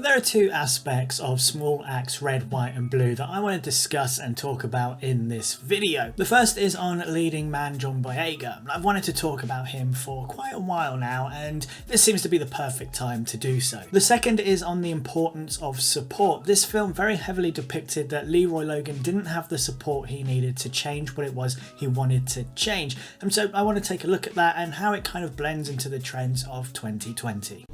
there are two aspects of Small Axe Red, White and Blue that I want to discuss and talk about in this video. The first is on leading man John Boyega. I've wanted to talk about him for quite a while now, and this seems to be the perfect time to do so. The second is on the importance of support. This film very heavily depicted that Leroy Logan didn't have the support he needed to change what it was he wanted to change, and so I want to take a look at that and how it kind of blends into the trends of 2020.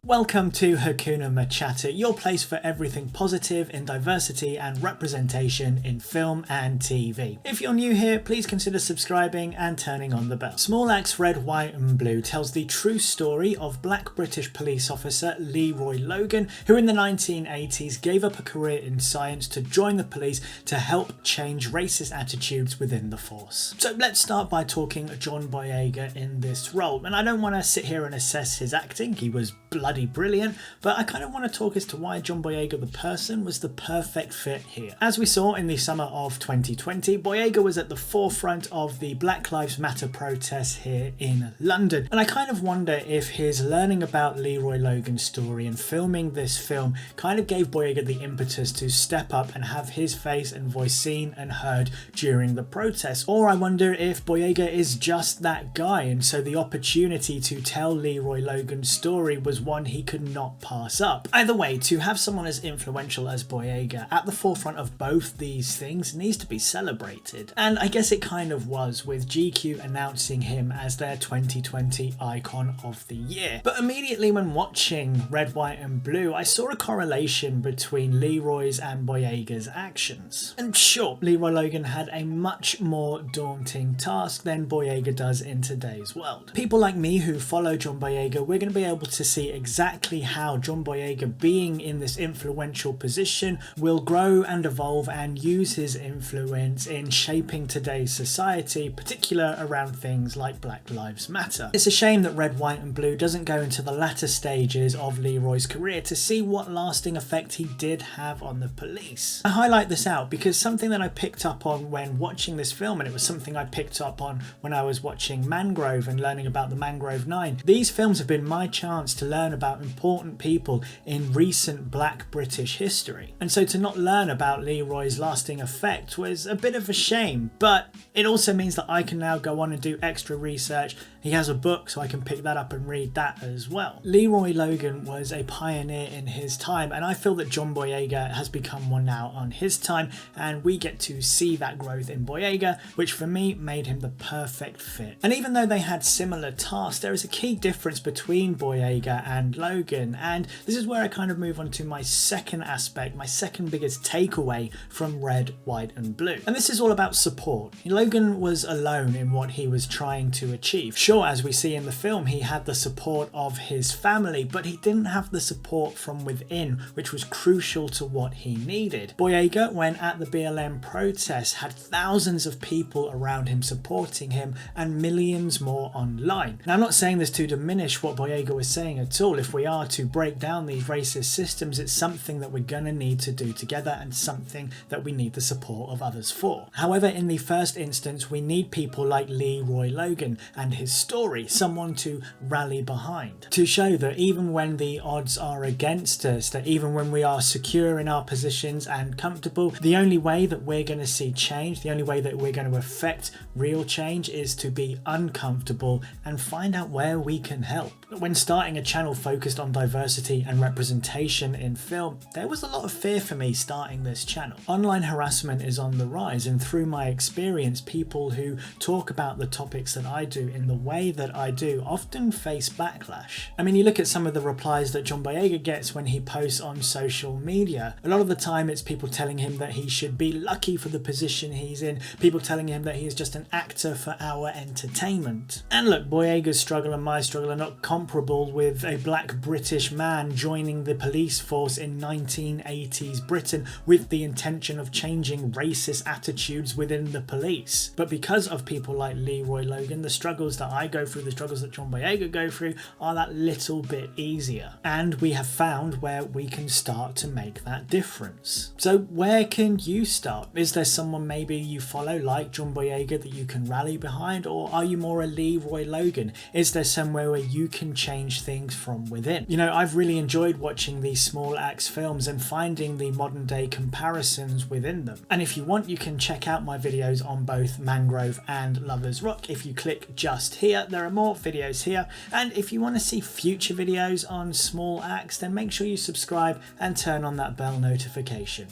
Welcome to Hakuna MaChatter, your place for everything positive in diversity and representation in film and TV. If you're new here, please consider subscribing and turning on the bell. Small Axe Red, White and Blue tells the true story of black British police officer Leroy Logan, who in the 1980s gave up a career in science to join the police to help change racist attitudes within the force. So let's start by talking John Boyega in this role. And I don't want to sit here and assess his acting, he was bloody brilliant, but I kind of want to talk as to why John Boyega the person was the perfect fit here. As we saw in the summer of 2020, Boyega was at the forefront of the Black Lives Matter protests here in London, and I kind of wonder if his learning about Leroy Logan's story and filming this film kind of gave Boyega the impetus to step up and have his face and voice seen and heard during the protests. Or I wonder if Boyega is just that guy, and so the opportunity to tell Leroy Logan's story was one he could not pass up. Either way, to have someone as influential as Boyega at the forefront of both these things needs to be celebrated. And I guess it kind of was, with GQ announcing him as their 2020 Icon of the Year. But immediately when watching Red, White and Blue, I saw a correlation between Leroy's and Boyega's actions. And sure, Leroy Logan had a much more daunting task than Boyega does in today's world. People like me who follow John Boyega, we're going to be able to see exactly how John Boyega, being in this influential position, will grow and evolve and use his influence in shaping today's society, particularly around things like Black Lives Matter. It's a shame that Red, White and Blue doesn't go into the latter stages of Leroy's career to see what lasting effect he did have on the police. I highlight this out because something that I picked up on when watching this film, and it was something I picked up on when I was watching Mangrove and learning about the Mangrove 9, these films have been my chance to learn about important people in recent black British history. And so to not learn about Leroy's lasting effect was a bit of a shame, but it also means that I can now go on and do extra research. He has a book, so I can pick that up and read that as well. Leroy Logan was a pioneer in his time, and I feel that John Boyega has become one now on his time, and we get to see that growth in Boyega, which for me made him the perfect fit. And even though they had similar tasks, there is a key difference between Boyega and Logan, and this is where I kind of move on to my second aspect, my second biggest takeaway from Red, White and Blue. And this is all about support. Logan was alone in what he was trying to achieve. Sure, as we see in the film, he had the support of his family, but he didn't have the support from within, which was crucial to what he needed. Boyega, when at the BLM protests, had thousands of people around him supporting him and millions more online. Now, I'm not saying this to diminish what Boyega was saying at all. If we are to break down these racist systems, it's something that we're gonna need to do together and something that we need the support of others for. However, in the first instance, we need people like Leroy Logan and his story, someone to rally behind, to show that even when the odds are against us, that even when we are secure in our positions and comfortable, the only way that we're going to see change, the only way that we're going to affect real change is to be uncomfortable and find out where we can help. When starting a channel focused on diversity and representation in film, there was a lot of fear for me starting this channel. Online harassment is on the rise, and through my experience, people who talk about the topics that I do in the way that I do often face backlash. I mean, you look at some of the replies that John Boyega gets when he posts on social media. A lot of the time it's people telling him that he should be lucky for the position he's in, people telling him that he is just an actor for our entertainment. And look, Boyega's struggle and my struggle are not comparable with a black British man joining the police force in 1980s Britain with the intention of changing racist attitudes within the police. But because of people like Leroy Logan, the struggles that I go through, the struggles that John Boyega go through are that little bit easier. And we have found where we can start to make that difference. So where can you start? Is there someone maybe you follow like John Boyega that you can rally behind, or are you more a Leroy Logan? Is there somewhere where you can change things from within? You know, I've really enjoyed watching these small acts films and finding the modern day comparisons within them. And if you want, you can check out my videos on both Mangrove and Lovers Rock. If you click just here, there are more videos here. And if you want to see future videos on small acts, then make sure you subscribe and turn on that bell notification.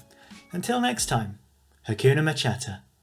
Until next time, Hakuna MaChatter.